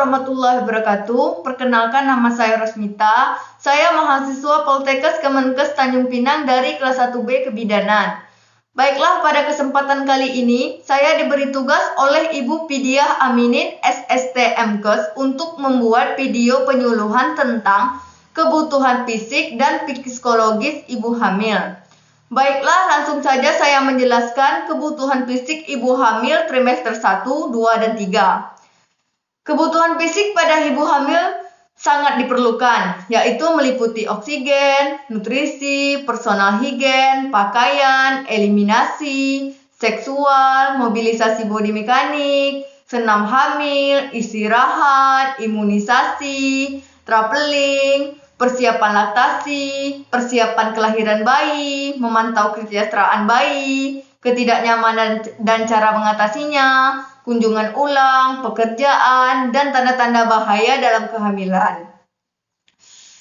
warahmatullahi wabarakatuh. Perkenalkan, nama saya Rosmita. Saya mahasiswa Poltekkes Kemenkes Tanjung Pinang dari kelas 1B Kebidanan. Baiklah, pada kesempatan kali ini saya diberi tugas oleh Ibu Pidiah Aminin SST MKes untuk membuat video penyuluhan tentang kebutuhan fisik dan psikologis ibu hamil. Baiklah, langsung saja saya menjelaskan kebutuhan fisik ibu hamil trimester 1, 2, dan 3. Kebutuhan fisik pada ibu hamil sangat diperlukan, yaitu meliputi oksigen, nutrisi, personal higien, pakaian, eliminasi, seksual, mobilisasi bodi mekanik, senam hamil, istirahat, imunisasi, traveling, persiapan laktasi, persiapan kelahiran bayi, memantau kesejahteraan bayi, ketidaknyamanan dan cara mengatasinya, kunjungan ulang, pekerjaan, dan tanda-tanda bahaya dalam kehamilan.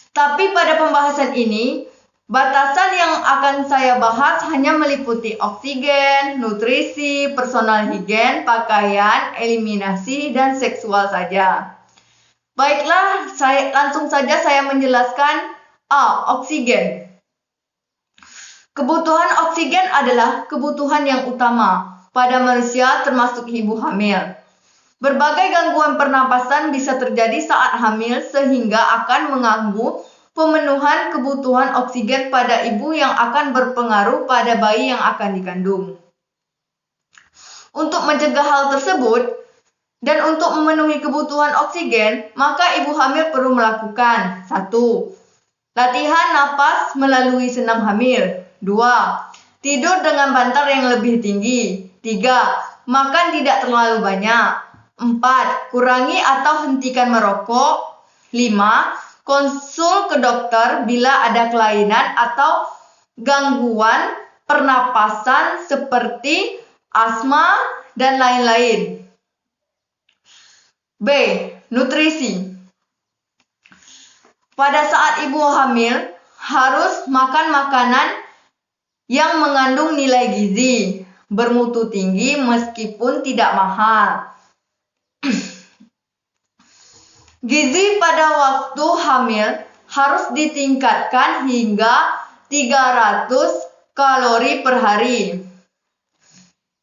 Tapi pada pembahasan ini, batasan yang akan saya bahas hanya meliputi oksigen, nutrisi, personal higien, pakaian, eliminasi, dan seksual saja. Baiklah, langsung saja saya menjelaskan. Oksigen. Kebutuhan oksigen adalah kebutuhan yang utama pada manusia termasuk ibu hamil. Berbagai gangguan pernapasan bisa terjadi saat hamil sehingga akan mengganggu pemenuhan kebutuhan oksigen pada ibu yang akan berpengaruh pada bayi yang akan dikandung. Untuk mencegah hal tersebut, dan untuk memenuhi kebutuhan oksigen, maka ibu hamil perlu melakukan 1. Latihan napas melalui senam hamil. 2. Tidur dengan bantal yang lebih tinggi. 3. Makan tidak terlalu banyak. 4. Kurangi atau hentikan merokok. 5. Konsul ke dokter bila ada kelainan atau gangguan pernapasan seperti asma dan lain-lain. B. Nutrisi. Pada saat ibu hamil, harus makan makanan yang mengandung nilai gizi, bermutu tinggi meskipun tidak mahal. Gizi pada waktu hamil harus ditingkatkan hingga 300 kalori per hari.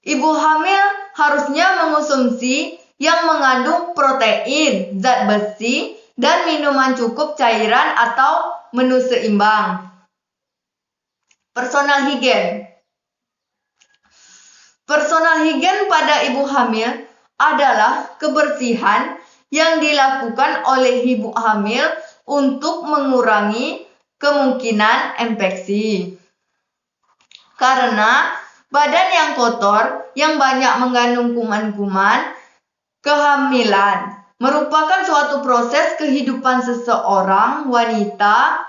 Ibu hamil harusnya mengonsumsi yang mengandung protein, zat besi, dan minuman cukup cairan atau menu seimbang. Personal higien. Personal higien pada ibu hamil adalah kebersihan yang dilakukan oleh ibu hamil untuk mengurangi kemungkinan infeksi. Karena badan yang kotor yang banyak mengandung kuman-kuman, kehamilan merupakan suatu proses kehidupan seseorang wanita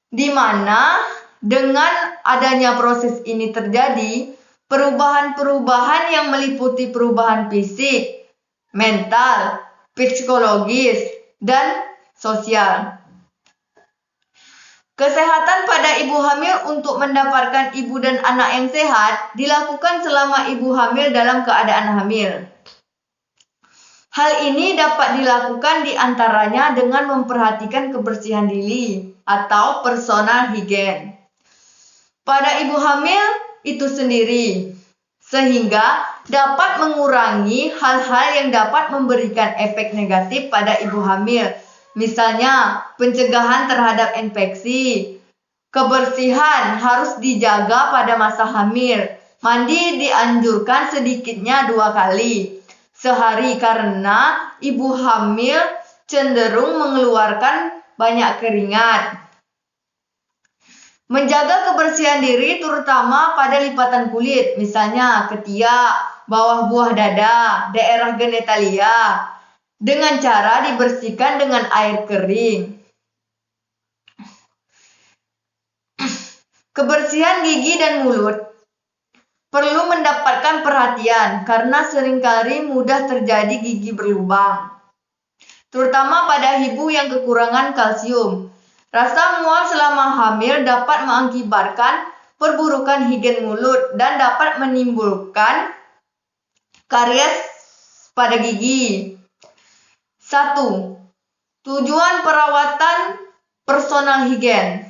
di mana dengan adanya proses ini terjadi perubahan-perubahan yang meliputi perubahan fisik, mental, psikologis, dan sosial. Kesehatan pada ibu hamil untuk mendapatkan ibu dan anak yang sehat dilakukan selama ibu hamil dalam keadaan hamil. Hal ini dapat dilakukan di antaranya dengan memperhatikan kebersihan diri atau personal higien pada ibu hamil itu sendiri, sehingga dapat mengurangi hal-hal yang dapat memberikan efek negatif pada ibu hamil. Misalnya, pencegahan terhadap infeksi. Kebersihan harus dijaga pada masa hamil. Mandi dianjurkan sedikitnya 2 kali sehari karena ibu hamil cenderung mengeluarkan banyak keringat. Menjaga kebersihan diri terutama pada lipatan kulit, misalnya ketiak, bawah buah dada, daerah genitalia, dengan cara dibersihkan dengan air kering. Kebersihan gigi dan mulut perlu mendapatkan perhatian karena seringkali mudah terjadi gigi berlubang, terutama pada ibu yang kekurangan kalsium. Rasa mual selama hamil dapat mengakibatkan perburukan higien mulut dan dapat menimbulkan karies pada gigi. 1. Tujuan perawatan personal higien,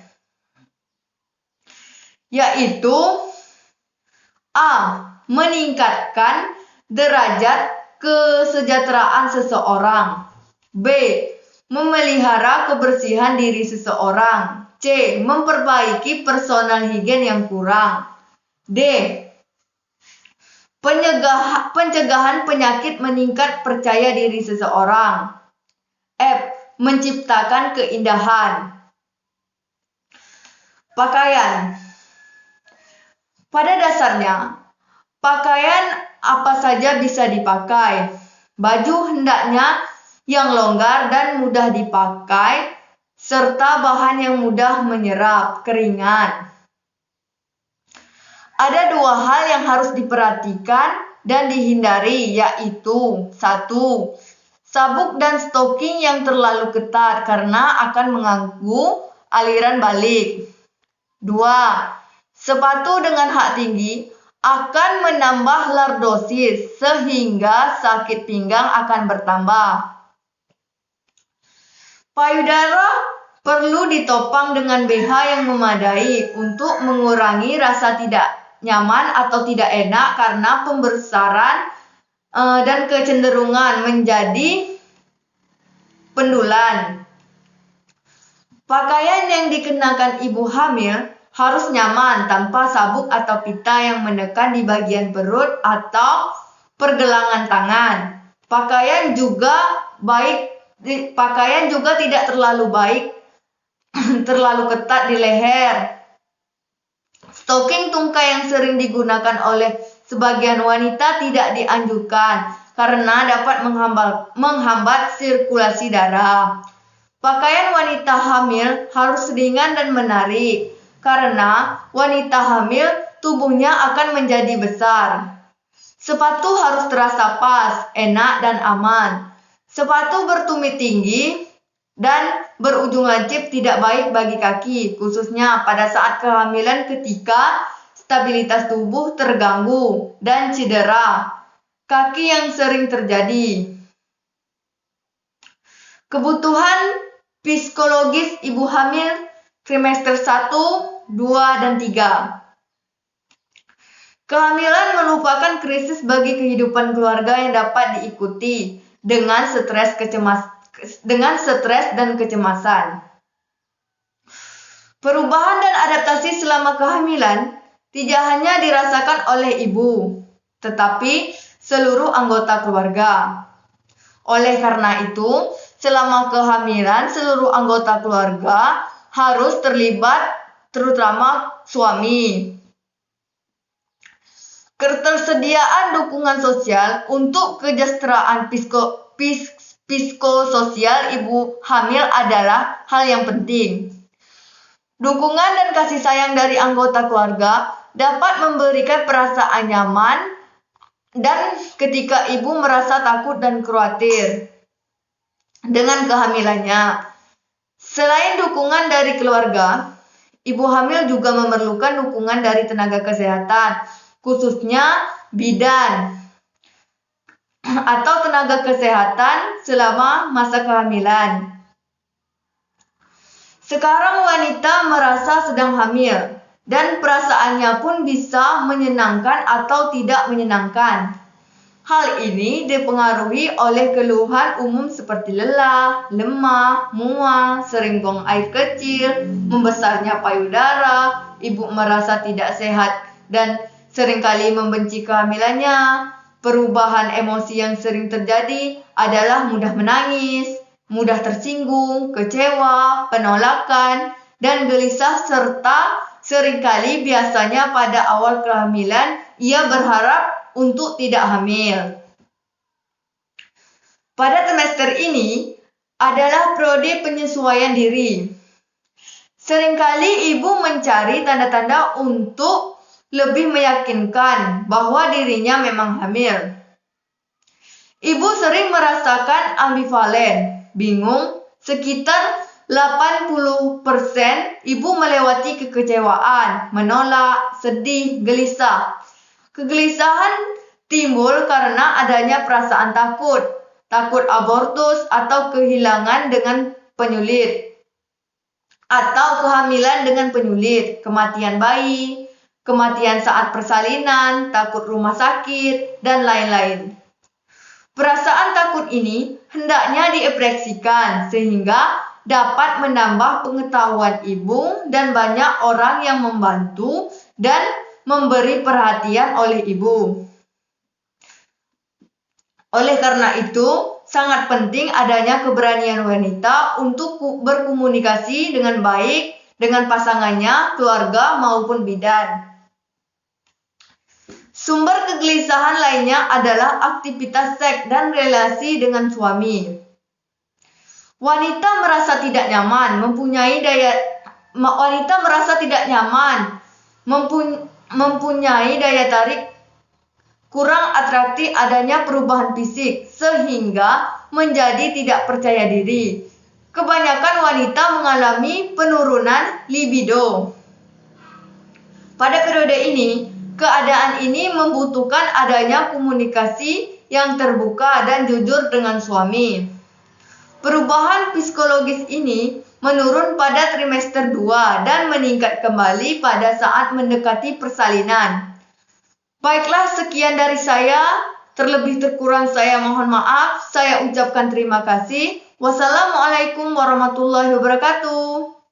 yaitu A. Meningkatkan derajat kesejahteraan seseorang. B. Memelihara kebersihan diri seseorang. C. Memperbaiki personal higien yang kurang. D. Pencegahan penyakit meningkat percaya diri seseorang. F. Menciptakan keindahan. Pakaian. Pada dasarnya, pakaian apa saja bisa dipakai. Baju hendaknya yang longgar dan mudah dipakai, serta bahan yang mudah menyerap keringat. Ada dua hal yang harus diperhatikan dan dihindari, yaitu 1. Sabuk dan stoking yang terlalu ketat karena akan mengganggu aliran balik. 2. Sepatu dengan hak tinggi akan menambah lordosis sehingga sakit pinggang akan bertambah. Payudara perlu ditopang dengan BH yang memadai untuk mengurangi rasa tidak nyaman atau tidak enak karena pembesaran dan kecenderungan menjadi pendulan. Pakaian yang dikenakan ibu hamil harus nyaman tanpa sabuk atau pita yang menekan di bagian perut atau pergelangan tangan. Pakaian juga tidak terlalu baik terlalu ketat di leher. Stoking tungkai yang sering digunakan oleh sebagian wanita tidak dianjurkan karena dapat menghambat sirkulasi darah. Pakaian wanita hamil harus ringan dan menarik karena wanita hamil tubuhnya akan menjadi besar. Sepatu harus terasa pas, enak dan aman. Sepatu bertumit tinggi dan berujung lancip tidak baik bagi kaki, khususnya pada saat kehamilan ketika stabilitas tubuh terganggu dan cedera kaki yang sering terjadi. Kebutuhan psikologis ibu hamil trimester 1, 2, dan 3. Kehamilan merupakan krisis bagi kehidupan keluarga yang dapat diikuti dengan stres dan kecemasan. Perubahan dan adaptasi selama kehamilan tidak hanya dirasakan oleh ibu, tetapi seluruh anggota keluarga. Oleh karena itu, selama kehamilan seluruh anggota keluarga harus terlibat, terutama suami. Ketersediaan dukungan sosial untuk kesejahteraan psikososial ibu hamil adalah hal yang penting. Dukungan dan kasih sayang dari anggota keluarga dapat memberikan perasaan nyaman dan ketika ibu merasa takut dan khawatir dengan kehamilannya. Selain dukungan dari keluarga, ibu hamil juga memerlukan dukungan dari tenaga kesehatan, khususnya bidan atau tenaga kesehatan selama masa kehamilan. Sekarang wanita merasa sedang hamil dan perasaannya pun bisa menyenangkan atau tidak menyenangkan. Hal ini dipengaruhi oleh keluhan umum seperti lelah, lemah, mual, sering buang air kecil, membesarnya payudara, ibu merasa tidak sehat dan seringkali membenci kehamilannya. Perubahan emosi yang sering terjadi adalah mudah menangis, mudah tersinggung, kecewa, penolakan, dan gelisah serta seringkali biasanya pada awal kehamilan ia berharap untuk tidak hamil. Pada trimester ini adalah periode penyesuaian diri. Seringkali ibu mencari tanda-tanda untuk lebih meyakinkan bahwa dirinya memang hamil. Ibu sering merasakan ambivalen, bingung, sekitar 80% ibu melewati kekecewaan, menolak, sedih, gelisah. Kegelisahan timbul karena adanya perasaan takut takut abortus atau kehilangan dengan penyulit, atau kehamilan dengan penyulit, kematian bayi, kematian saat persalinan, takut rumah sakit, dan lain-lain. Perasaan takut ini hendaknya diekspresikan sehingga dapat menambah pengetahuan ibu dan banyak orang yang membantu dan memberi perhatian oleh ibu. Oleh karena itu, sangat penting adanya keberanian wanita untuk berkomunikasi dengan baik dengan pasangannya, keluarga maupun bidan. Sumber kegelisahan lainnya adalah aktivitas seks dan relasi dengan suami. Wanita merasa tidak nyaman mempunyai daya tarik kurang atraktif adanya perubahan fisik sehingga menjadi tidak percaya diri. Kebanyakan wanita mengalami penurunan libido. Pada periode ini, keadaan ini membutuhkan adanya komunikasi yang terbuka dan jujur dengan suami. Perubahan psikologis ini menurun pada trimester 2 dan meningkat kembali pada saat mendekati persalinan. Baiklah, sekian dari saya. Terlebih terkurang saya mohon maaf. Saya ucapkan terima kasih. Wassalamualaikum warahmatullahi wabarakatuh.